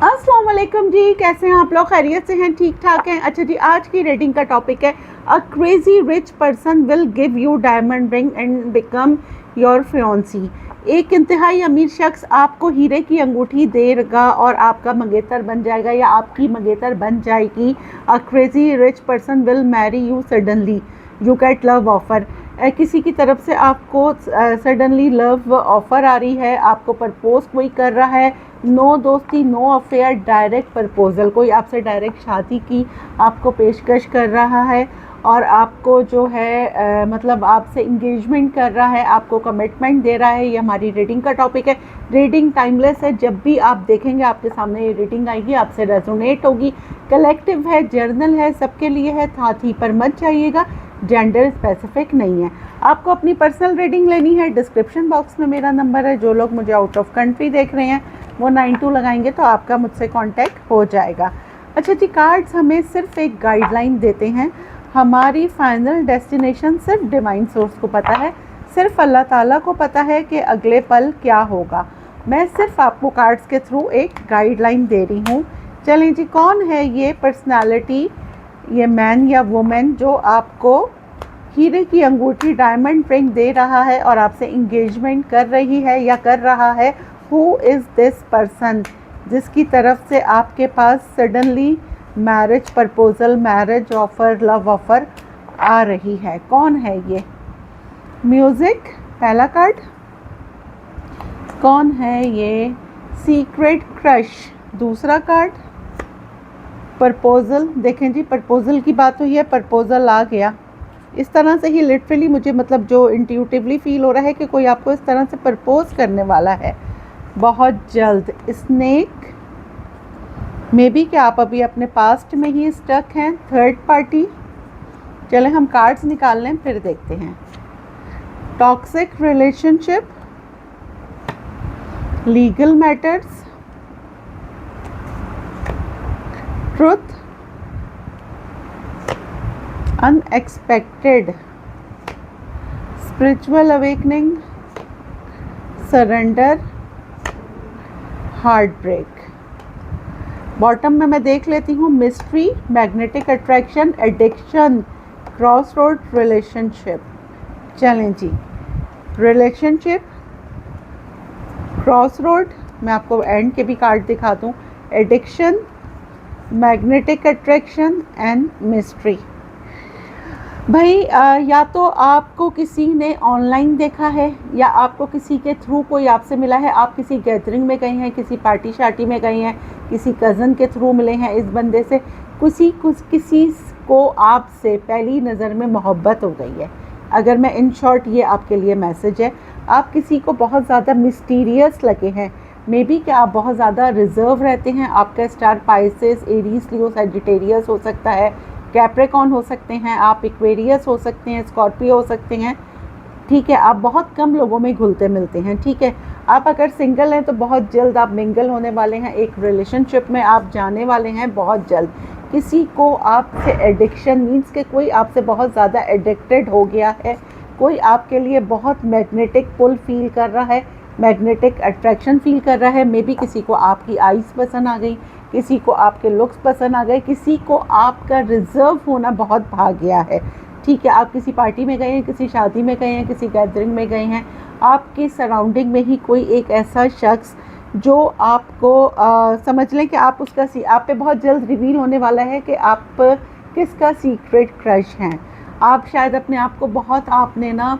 अस्सलाम वालेकुम जी, कैसे हैं आप लोग? खैरियत से हैं? ठीक ठाक हैं? अच्छा जी, आज की रीडिंग का टॉपिक है अ crazy rich person will give you diamond ring and become your fiancée. एक इंतहाई अमीर शख्स आपको हीरे की अंगूठी देगा और आपका मंगेतर बन जाएगा या आपकी मंगेतर बन जाएगी। अ crazy rich person will marry you suddenly, you get love offer. किसी की तरफ से आपको सडनली लव ऑफ़र आ रही है, आपको प्रपोज कोई कर रहा है। नो दोस्ती, नो अफेयर, डायरेक्ट प्रपोजल, कोई आपसे डायरेक्ट शादी की आपको पेशकश कर रहा है और आपको जो है मतलब आपसे इंगेजमेंट कर रहा है, आपको कमिटमेंट दे रहा है। ये हमारी रीडिंग का टॉपिक है। रीडिंग टाइमलेस है, जब भी आप देखेंगे आपके सामने ये रीडिंग आएगी, आपसे रेजोनेट होगी। कलेक्टिव है, जर्नल है, सबके लिए है, हाथी पर मत जाइएगा, जेंडर स्पेसिफिक नहीं है। आपको अपनी पर्सनल रीडिंग लेनी है, डिस्क्रिप्शन बॉक्स में मेरा नंबर है। जो लोग मुझे आउट ऑफ कंट्री देख रहे हैं वो 92 लगाएंगे तो आपका मुझसे कांटेक्ट हो जाएगा। अच्छा जी, कार्ड्स हमें सिर्फ एक गाइडलाइन देते हैं। हमारी फाइनल डेस्टिनेशन सिर्फ डिवाइन सोर्स को पता है, सिर्फ अल्लाह ताला को पता है कि अगले पल क्या होगा। मैं सिर्फ आपको कार्ड्स के थ्रू एक गाइडलाइन दे रही हूँ। चलें जी, कौन है ये पर्सनालिटी, ये मैन या वुमेन जो आपको हीरे की अंगूठी डायमंड रिंग दे रहा है और आपसे इंगेजमेंट कर रही है या कर रहा है? हु इज़ दिस पर्सन जिसकी तरफ से आपके पास suddenly marriage proposal, marriage offer, love offer आ रही है? कौन है ये? म्यूज़िक पहला कार्ड। कौन है ये? सीक्रेट क्रश दूसरा कार्ड। प्रपोजल, देखें जी, प्रपोजल की बात हुई है, प्रपोजल आ गया। इस तरह से ही लिटरली मुझे मतलब जो इंट्यूटिवली फील हो रहा है कि कोई आपको इस तरह से प्रपोज करने वाला है बहुत जल्द। स्नेक, मे बी कि आप अभी अपने पास्ट में ही स्टक हैं। थर्ड पार्टी, चलें हम कार्ड्स निकाल लें फिर देखते हैं। Toxic relationship, legal matters, truth, unexpected, spiritual awakening, surrender, heart break. Bottom में मैं देख लेती हूँ mystery, magnetic attraction, addiction, cross road, relationship. चलें जी, रिलेशनशिप, क्रॉस रोड, मैं आपको एंड के भी कार्ड दिखा दूँ, addiction, magnetic attraction and mystery. भाई या तो आपको किसी ने ऑनलाइन देखा है या आपको किसी के थ्रू कोई आपसे मिला है। आप किसी गैदरिंग में गए हैं, किसी पार्टी शार्टी में गए हैं, किसी कज़न के थ्रू मिले हैं इस बंदे से। किसी को आपसे पहली नज़र में मोहब्बत हो गई है। अगर मैं इन शॉर्ट, ये आपके लिए मैसेज है। आप किसी को बहुत ज़्यादा मिस्टीरियस लगे हैं। मे बी कि आप बहुत ज़्यादा रिजर्व रहते हैं। आपका स्टार पाइसेस, एरीज, लियो, सजिटेरियस हो सकता है, कैप्रिकॉर्न हो सकते हैं, आप एक्वेरियस हो सकते हैं, स्कॉर्पियो हो सकते हैं। ठीक है, आप बहुत कम लोगों में घुलते मिलते हैं। ठीक है, आप अगर सिंगल हैं तो बहुत जल्द आप मिंगल होने वाले हैं, एक रिलेशनशिप में आप जाने वाले हैं बहुत जल्द। किसी को आपसे एडिक्शन मीन्स कि कोई आपसे बहुत ज़्यादा एडिक्टेड हो गया है, कोई आपके लिए बहुत मैग्नेटिक पुल फील कर रहा है, मैग्नेटिक अट्रैक्शन फील कर रहा है। मे बी किसी को आपकी आइज़ पसंद आ गई, किसी को आपके लुक्स पसंद आ गए, किसी को आपका रिजर्व होना बहुत भा गया है। ठीक है, आप किसी पार्टी में गए हैं, किसी शादी में गए हैं, किसी गैदरिंग में गए हैं, आपकी सराउंडिंग में ही कोई एक ऐसा शख्स जो आपको समझ लें कि आप उसका आप पे बहुत जल्द रिवील होने वाला है कि आप किसका सीक्रेट क्रश हैं। आप शायद अपने आप को बहुत, आपने ना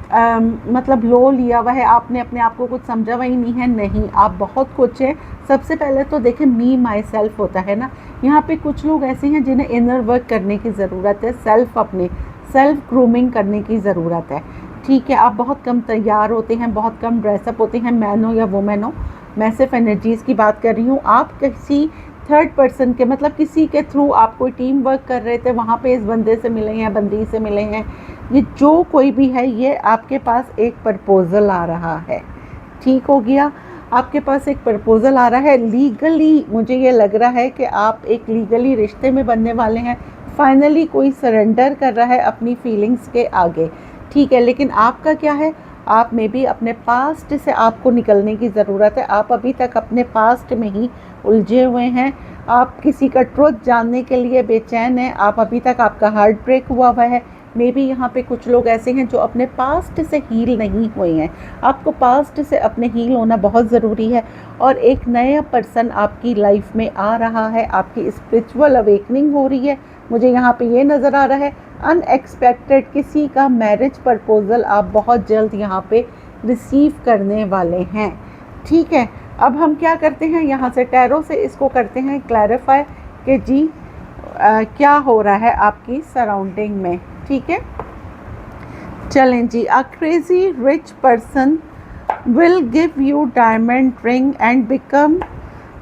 मतलब लो लिया हुआ है, आपने अपने आप को कुछ समझा हुआ ही नहीं है। नहीं, आप बहुत कुछ है। सबसे पहले तो देखें, मी माई सेल्फ होता है ना, यहाँ पे कुछ लोग ऐसे हैं जिन्हें इनर वर्क करने की ज़रूरत है, अपने सेल्फ ग्रूमिंग करने की ज़रूरत है। ठीक है, आप बहुत कम तैयार होते हैं, बहुत कम ड्रेसअप होते हैं, मैन हो या वुमेन हो। मैं सिर्फ एनर्जीज़ की बात कर रही हूँ। आप किसी थर्ड पर्सन के मतलब किसी के थ्रू आप कोई टीम वर्क कर रहे थे, वहाँ पे इस बंदे से मिले हैं, बंदी से मिले हैं, ये जो कोई भी है, ये आपके पास एक प्रपोज़ल आ रहा है। ठीक हो गया, आपके पास एक प्रपोज़ल आ रहा है। लीगली मुझे ये लग रहा है कि आप एक लीगली रिश्ते में बनने वाले हैं। फाइनली कोई सरेंडर कर रहा है अपनी फीलिंग्स के आगे। ठीक है, लेकिन आपका क्या है? आप में भी अपने पास्ट से आपको निकलने की ज़रूरत है। आप अभी तक अपने पास्ट में ही उलझे हुए हैं। आप किसी का ट्रुथ जानने के लिए बेचैन हैं। आप अभी तक आपका हार्ट ब्रेक हुआ है। मे बी यहाँ पे कुछ लोग ऐसे हैं जो अपने पास्ट से हील नहीं हुए हैं। आपको पास्ट से अपने हील होना बहुत ज़रूरी है और एक नया पर्सन आपकी लाइफ में आ रहा है। आपकी स्पिरिचुअल अवेकनिंग हो रही है। मुझे यहाँ पे ये नज़र आ रहा है अनएक्सपेक्टेड किसी का मैरिज प्रपोजल आप बहुत जल्द यहाँ पे रिसीव करने वाले हैं। ठीक है, अब हम क्या करते हैं, यहाँ से टैरो से इसको करते हैं क्लैरिफाई कि जी क्या हो रहा है आपकी सराउंडिंग में। ठीक है, चलें जी। A crazy rich person will give you diamond ring and become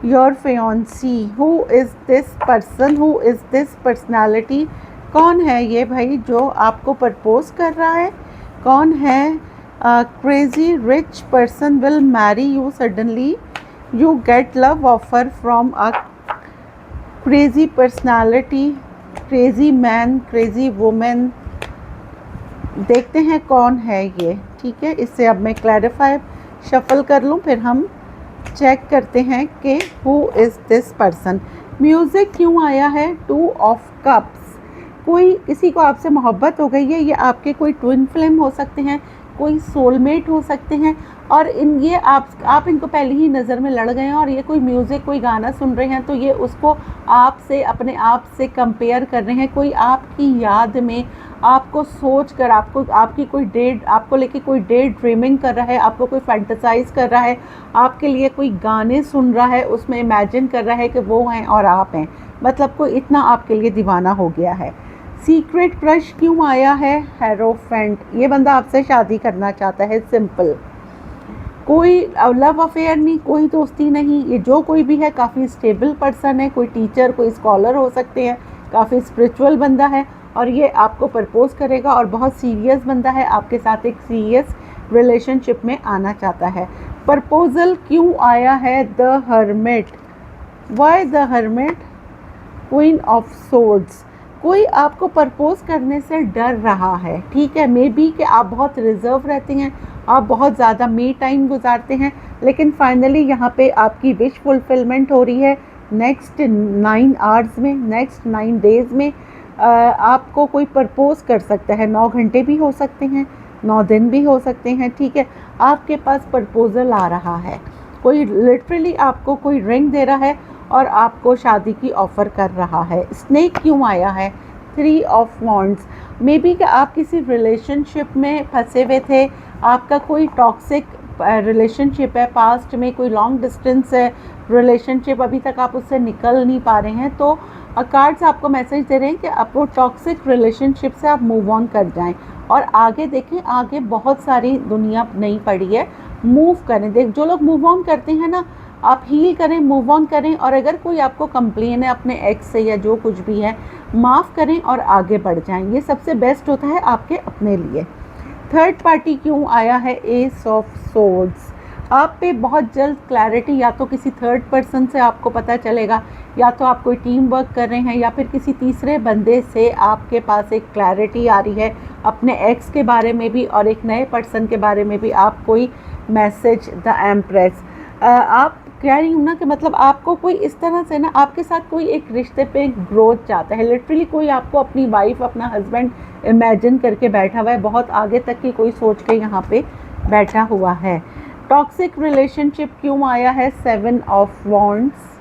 your fiancé. Who is this person? Who is this personality? कौन है ये भाई जो आपको प्रपोज कर रहा है? कौन है? Crazy rich person will marry you suddenly. You get love offer from a crazy personality, crazy man, crazy woman. देखते हैं कौन है ये। ठीक है, इससे अब मैं क्लैरिफाई शफल कर लूँ, फिर हम चेक करते हैं कि who is this person. Music क्यों आया है? 2 ऑफ कप्स। कोई किसी को आपसे मोहब्बत हो गई है। ये आपके कोई ट्विन फ्लेम हो सकते हैं, कोई सोलमेट हो सकते हैं और ये आप इनको पहले ही नज़र में लड़ गए हैं और ये कोई म्यूज़िक कोई गाना सुन रहे हैं तो ये उसको आपसे अपने आप से कंपेयर कर रहे हैं। कोई आपकी याद में आपको सोच कर आपकी कोई आपको लेके कोई डे ड्रीमिंग कर रहा है, आपको कोई फैंटेसाइज कर रहा है, आपके लिए कोई गाने सुन रहा है, उसमें इमेजिन कर रहा है कि वो हैं और आप हैं। मतलब कोई इतना आपके लिए दीवाना हो गया है। सीक्रेट क्रश क्यों आया है? हेरोफेंट। ये बंदा आपसे शादी करना चाहता है, सिंपल। कोई लव अफेयर नहीं, कोई दोस्ती नहीं। ये जो कोई भी है काफ़ी स्टेबल पर्सन है, कोई टीचर कोई स्कॉलर हो सकते हैं, काफ़ी स्पिरिचुअल बंदा है और ये आपको प्रपोज करेगा और बहुत सीरियस बंदा है, आपके साथ एक सीरियस रिलेशनशिप में आना चाहता है। प्रपोजल क्यों आया है? The hermit. Why the hermit? Queen of swords. कोई आपको प्रपोज करने से डर रहा है। ठीक है, मे बी कि आप बहुत रिजर्व रहते हैं, आप बहुत ज़्यादा मी टाइम गुजारते हैं, लेकिन फाइनली यहाँ पे आपकी विश फुलफिलमेंट हो रही है। नेक्स्ट 9 आवर्स में, नेक्स्ट 9 डेज़ में आपको कोई प्रपोज कर सकता है। 9 घंटे भी हो सकते हैं, 9 दिन भी हो सकते हैं। ठीक है, आपके पास प्रपोजल आ रहा है। कोई लिटरली आपको कोई रिंग दे रहा है और आपको शादी की ऑफ़र कर रहा है। स्नेक क्यों आया है? 3 ऑफ वॉन्ड्स। मे बी कि आप किसी रिलेशनशिप में फंसे हुए थे, आपका कोई टॉक्सिक रिलेशनशिप है, पास्ट में कोई लॉन्ग डिस्टेंस है रिलेशनशिप, अभी तक आप उससे निकल नहीं पा रहे हैं, तो कार्ड्स आपको मैसेज दे रहे हैं कि आप वो टॉक्सिक रिलेशनशिप से आप मूव ऑन कर जाएं और आगे देखें। आगे बहुत सारी दुनिया नहीं पड़ी है, मूव करें। जो लोग मूव ऑन करते हैं ना, आप हील करें, मूव ऑन करें और अगर कोई आपको कंप्लेन है अपने एक्स से या जो कुछ भी है, माफ़ करें और आगे बढ़ जाएं। ये सबसे बेस्ट होता है आपके अपने लिए। थर्ड पार्टी क्यों आया है? S of swords. आप पे बहुत जल्द क्लैरिटी, या तो किसी थर्ड पर्सन से आपको पता चलेगा, या तो आप कोई टीम वर्क कर रहे हैं, या फिर किसी तीसरे बंदे से आपके पास एक क्लैरिटी आ रही है अपने एक्स के बारे में भी और एक नए पर्सन के बारे में भी। आप कोई मैसेज, द एम्प्रेस, आप कह रही हूँ ना कि मतलब आपको कोई इस तरह से ना आपके साथ कोई एक रिश्ते पे ग्रोथ चाहता है। लिटरली कोई आपको अपनी वाइफ, अपना हस्बैंड इमेजिन करके बैठा हुआ है, बहुत आगे तक की कोई सोच के यहाँ पे बैठा हुआ है। टॉक्सिक रिलेशनशिप क्यों आया है? 7 ऑफ वॉन्ड्स।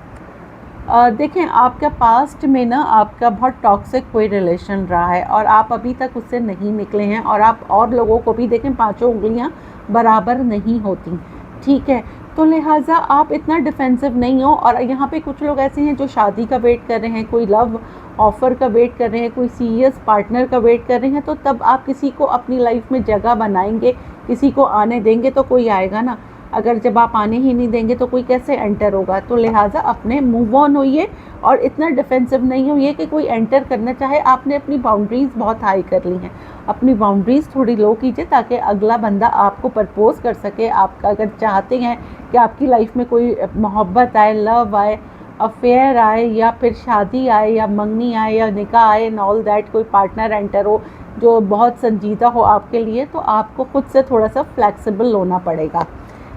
देखें, आपका पास्ट में ना आपका बहुत टॉक्सिक कोई रिलेशन रहा है और आप अभी तक उससे नहीं निकले हैं और आप और लोगों को भी देखें, 5 उंगलियां बराबर नहीं होती। ठीक है, तो लिहाजा आप इतना डिफेंसिव नहीं हो। और यहाँ पे कुछ लोग ऐसे हैं जो शादी का वेट कर रहे हैं, कोई लव ऑफ़र का वेट कर रहे हैं, कोई सीरियस पार्टनर का वेट कर रहे हैं, तो तब आप किसी को अपनी लाइफ में जगह बनाएंगे, किसी को आने देंगे तो कोई आएगा ना। अगर जब आप आने ही नहीं देंगे तो कोई कैसे एंटर होगा? तो लिहाजा अपने मूव ऑन होइए और इतना डिफेंसिव नहीं होइए कि कोई एंटर करना चाहे। आपने अपनी बाउंड्रीज़ बहुत हाई कर ली हैं, अपनी बाउंड्रीज़ थोड़ी लो कीजिए ताकि अगला बंदा आपको प्रपोज कर सके। आप अगर चाहते हैं कि आपकी लाइफ में कोई मोहब्बत आए, लव आए, अफेयर आए, या फिर शादी आए, या मंगनी आए, या निकाह आए, एंड ऑल दैट, कोई पार्टनर एंटर हो, जो बहुत संजीदा हो आपके लिए, तो आपको खुद से थोड़ा सा फ्लेक्सिबल होना पड़ेगा।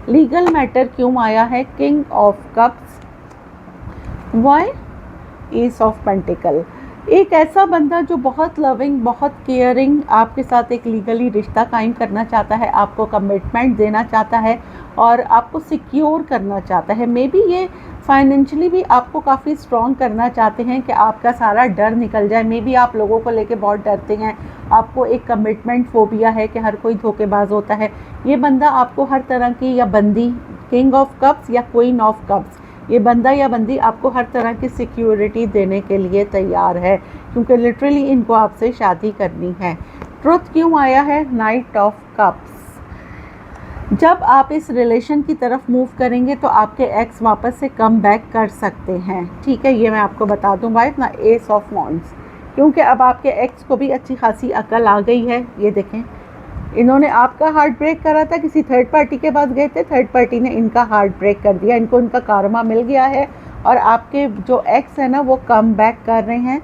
लीगल मैटर क्यों आया है? King of cups, why? Ace of pentacles. एक ऐसा बंदा जो बहुत लविंग, बहुत केयरिंग, आपके साथ एक लीगली रिश्ता कायम करना चाहता है, आपको कमिटमेंट देना चाहता है और आपको सिक्योर करना चाहता है। मे बी ये फाइनेंशियली भी आपको काफ़ी स्ट्रॉन्ग करना चाहते हैं कि आपका सारा डर निकल जाए। मे बी आप लोगों को लेके बहुत डरते हैं, आपको एक कमिटमेंट फोबिया है कि हर कोई धोखेबाज होता है। ये बंदा आपको हर तरह की, या बंदी, किंग ऑफ कप्स या क्वीन ऑफ कप्स, ये बंदा या बंदी आपको हर तरह की सिक्योरिटी देने के लिए तैयार है, क्योंकि लिटरली इनको आपसे शादी करनी है। ट्रुथ क्यों आया है? Night of cups. जब आप इस रिलेशन की तरफ मूव करेंगे तो आपके एक्स वापस से कम बैक कर सकते हैं, ठीक है, ये मैं आपको बता दूं। भाई ना एस ऑफ वॉन्ड्स, क्योंकि अब आपके एक्स को भी अच्छी खासी अकल आ गई है। ये देखें, इन्होंने आपका हार्ट ब्रेक करा था, किसी थर्ड पार्टी के पास गए थे, थर्ड पार्टी ने इनका हार्ट ब्रेक कर दिया, इनको इनका कारमा मिल गया है और आपके जो एक्स है ना वो कम बैक कर रहे हैं।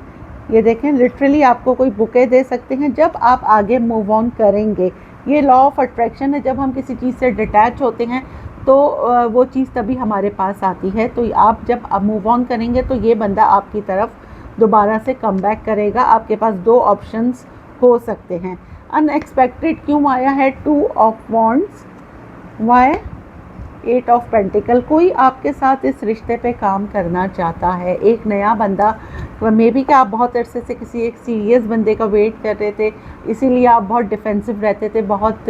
ये देखें, लिटरली आपको कोई बुके दे सकते हैं जब आप आगे मूव ऑन करेंगे। ये लॉ ऑफ अट्रैक्शन है, जब हम किसी चीज़ से डिटैच होते हैं तो वो चीज़ तभी हमारे पास आती है। तो आप जब मूव ऑन करेंगे तो ये बंदा आपकी तरफ दोबारा से कम बैक करेगा। आपके पास दो ऑप्शंस हो सकते हैं। अनएक्सपेक्टेड क्यों आया है? Two of wands, why? Eight of pentacles. कोई आपके साथ इस रिश्ते पे काम करना चाहता है, एक नया बंदा। मे बी कि आप बहुत अरसे से किसी एक सीरियस बंदे का वेट कर रहे थे, इसीलिए आप बहुत डिफेंसिव रहते थे, बहुत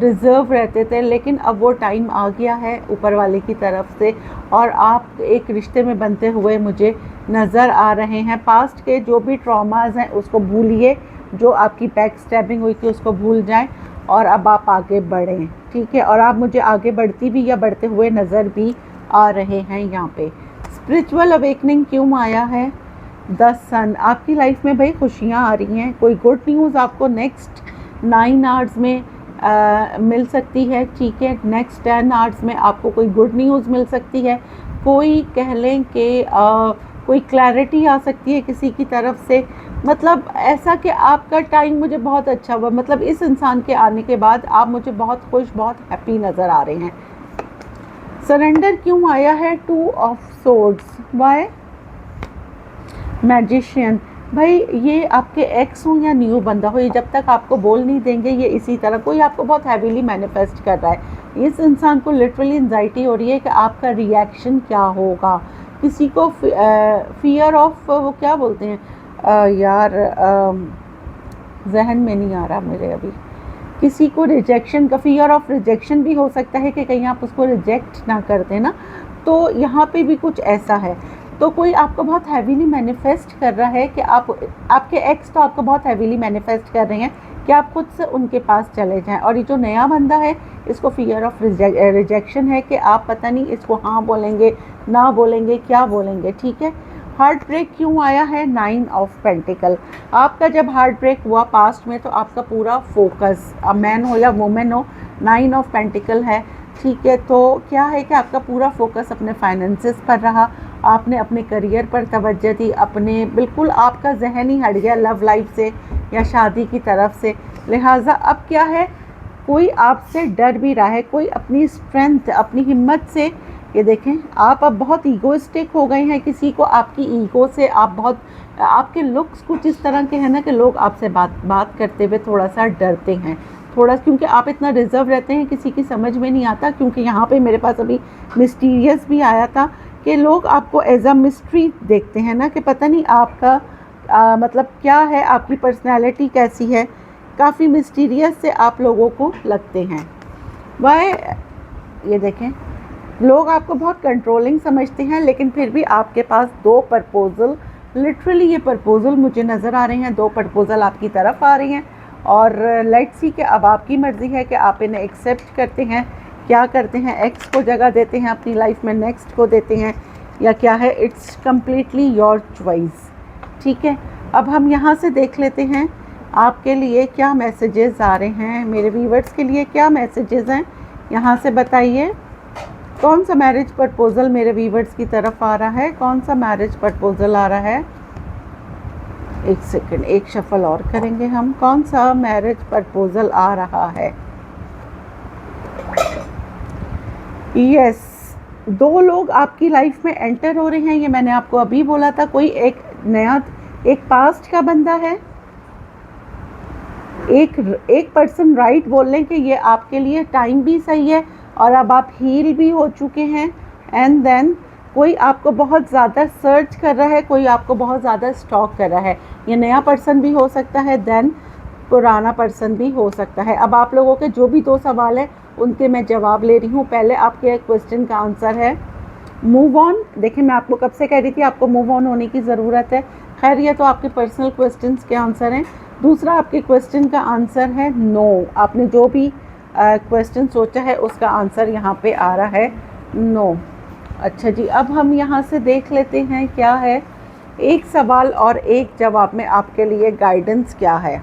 रिज़र्व रहते थे, लेकिन अब वो टाइम आ गया है ऊपर वाले की तरफ से और आप एक रिश्ते में बनते हुए मुझे नज़र आ रहे हैं। पास्ट के जो भी ट्रॉमास हैं उसको भूलिए, जो आपकी बैक स्टैबिंग हुई थी उसको भूल जाएं और अब आप आगे बढ़ें, ठीक है। और आप मुझे आगे बढ़ती भी या बढ़ते हुए नज़र भी आ रहे हैं यहाँ पे। स्पिरिचुअल अवेकनिंग क्यों आया है? द सन। आपकी लाइफ में भाई खुशियाँ आ रही हैं, कोई गुड न्यूज़ आपको नेक्स्ट 9 आवर्स में मिल सकती है, ठीक है। नेक्स्ट 10 आवर्स में आपको कोई गुड न्यूज़ मिल सकती है। कोई कह लें कि कोई क्लैरिटी आ सकती है किसी की तरफ से, मतलब ऐसा कि आपका टाइम मुझे बहुत अच्छा हुआ, मतलब इस इंसान के आने के बाद आप मुझे बहुत खुश, बहुत हैप्पी नज़र आ रहे हैं। सरेंडर क्यों आया है? Two of swords, why? Magician. भाई ये आपके एक्स हो या न्यू बंदा हो, ये जब तक आपको बोल नहीं देंगे ये इसी तरह, कोई आपको बहुत हैवीली मैनिफेस्ट कर रहा है। इस इंसान को लिटरली एंजाइटी हो रही है कि आपका रिएक्शन क्या होगा। किसी को फियर ऑफ, वो क्या बोलते हैं यार, जहन में नहीं आ रहा मेरे अभी। किसी को रिजेक्शन का, फियर ऑफ रिजेक्शन भी हो सकता है कि कहीं आप उसको रिजेक्ट ना कर दें ना, तो यहाँ पे भी कुछ ऐसा है। तो कोई आपको बहुत हैवीली मैनिफेस्ट कर रहा है कि आपके एक्स तो आपको बहुत हैवीली मैनिफेस्ट कर रहे हैं कि आप खुद से उनके पास चले जाएं। और ये जो नया बंदा है इसको फियर ऑफ रिजेक्शन है कि आप पता नहीं इसको हाँ बोलेंगे, ना बोलेंगे, क्या बोलेंगे, ठीक है। हार्ट ब्रेक क्यों आया है? 9 ऑफ पेंटिकल। आपका जब हार्ट ब्रेक हुआ पास्ट में तो आपका पूरा फोकस, मैन हो या वुमेन हो, 9 ऑफ पेंटिकल है, ठीक है। तो क्या है कि आपका पूरा फोकस अपने फाइनेंसेस पर रहा, आपने अपने करियर पर तवज्जो दी, अपने बिल्कुल आपका जहन ही हट गया लव लाइफ से या शादी की तरफ से। लिहाजा अब क्या है, कोई आपसे डर भी रहा है, कोई अपनी स्ट्रेंथ, अपनी हिम्मत से, ये देखें आप अब बहुत ईगोइस्टिक हो गए हैं। किसी को आपकी ईगो से आप बहुत, आपके लुक्स कुछ इस तरह के हैं ना कि लोग आपसे बात करते हुए थोड़ा सा डरते हैं, थोड़ा, क्योंकि आप इतना रिजर्व रहते हैं, किसी की समझ में नहीं आता। क्योंकि यहाँ पे मेरे पास अभी मिस्टीरियस भी आया था कि लोग आपको एज अ मिस्ट्री देखते हैं ना, कि पता नहीं आपका मतलब क्या है, आपकी पर्सनैलिटी कैसी है, काफ़ी मिस्टीरियस से आप लोगों को लगते हैं। वाई? ये देखें, लोग आपको बहुत कंट्रोलिंग समझते हैं, लेकिन फिर भी आपके पास 2 प्रपोज़ल, लिटरली ये प्रपोज़ल मुझे नज़र आ रहे हैं, 2 प्रपोज़ल आपकी तरफ आ रही हैं। और लेट्स सी कि अब आपकी मर्ज़ी है कि आप इन्हें एक्सेप्ट करते हैं, क्या करते हैं, एक्स को जगह देते हैं अपनी लाइफ में, नेक्स्ट को देते हैं, या क्या है। इट्स कम्प्लीटली योर चॉइस, ठीक है। अब हम यहाँ से देख लेते हैं आपके लिए क्या मैसेजेस आ रहे हैं, मेरे व्यूवर्स के लिए क्या मैसेजेस हैं, यहाँ से बताइए। कौन सा मैरिज प्रपोज़ल मेरे व्यूवर्स की तरफ आ रहा है, कौन सा मैरिज प्रपोज़ल आ रहा है? एक सेकंड, एक शफल और करेंगे हम। कौन सा मैरिज प्रपोजल आ रहा है? यस, दो लोग आपकी लाइफ में एंटर हो रहे हैं। ये मैंने आपको अभी बोला था। कोई एक नया, एक पास्ट का बंदा है, एक पर्सन राइट बोल रहे हैं कि ये आपके लिए टाइम भी सही है और अब आप हील भी हो चुके हैं। एंड देन कोई आपको बहुत ज़्यादा सर्च कर रहा है, कोई आपको बहुत ज़्यादा स्टॉक कर रहा है। ये नया पर्सन भी हो सकता है, देन पुराना पर्सन भी हो सकता है। अब आप लोगों के जो भी दो सवाल है उनके मैं जवाब ले रही हूँ। पहले आपके क्वेश्चन का आंसर है मूव ऑन। देखिए, मैं आपको कब से कह रही थी आपको मूव ऑन होने की ज़रूरत है। खैर, ये तो आपके पर्सनल क्वेश्चंस के आंसर हैं। दूसरा आपके क्वेश्चन का आंसर है नो। आपने जो भी क्वेश्चन सोचा है उसका आंसर यहाँ पे आ रहा है नो। अच्छा जी, अब हम यहाँ से देख लेते हैं क्या है एक सवाल और एक जवाब में आपके लिए गाइडेंस क्या है।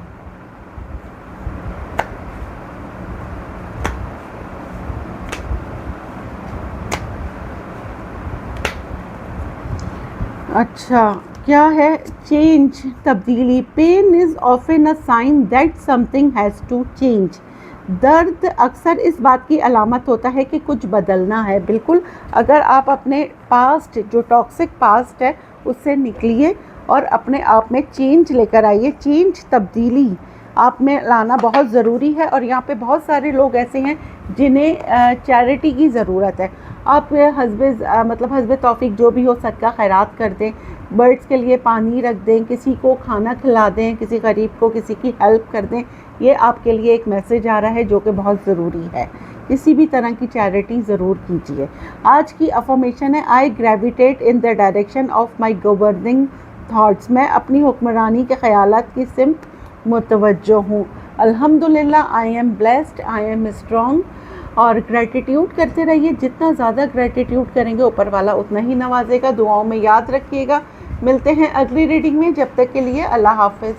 अच्छा, क्या है? चेंज, तब्दीली। Pain is often a sign that something has to change. दर्द अक्सर इस बात की अलामत होता है कि कुछ बदलना है। बिल्कुल, अगर आप अपने पास्ट, जो टॉक्सिक पास्ट है, उससे निकलिए और अपने आप में चेंज लेकर आइए। चेंज, तब्दीली आप में लाना बहुत ज़रूरी है। और यहाँ पे बहुत सारे लोग ऐसे हैं जिन्हें चैरिटी की ज़रूरत है। आप हस्ब तौफीक जो भी हो, सदका खैरात कर दें, बर्ड्स के लिए पानी रख दें, किसी को खाना खिला दें, किसी गरीब को किसी की हेल्प कर दें। ये आपके लिए एक मैसेज आ रहा है जो कि बहुत ज़रूरी है। किसी भी तरह की चैरिटी ज़रूर कीजिए। आज की अफर्मेशन है I gravitate in the direction of my governing thoughts. मैं अपनी हुक्मरानी के ख़यालात की सिमत मुतवज्जो हूँ। अल्हम्दुलिल्लाह, I am blessed, I am strong. और ग्रेटिट्यूड करते रहिए। जितना ज़्यादा ग्रेटिट्यूड करेंगे ऊपर वाला उतना ही नवाजेगा। दुआओं में याद रखिएगा। मिलते हैं अगली रीडिंग में। जब तक के लिए अल्लाह हाफ़िज़।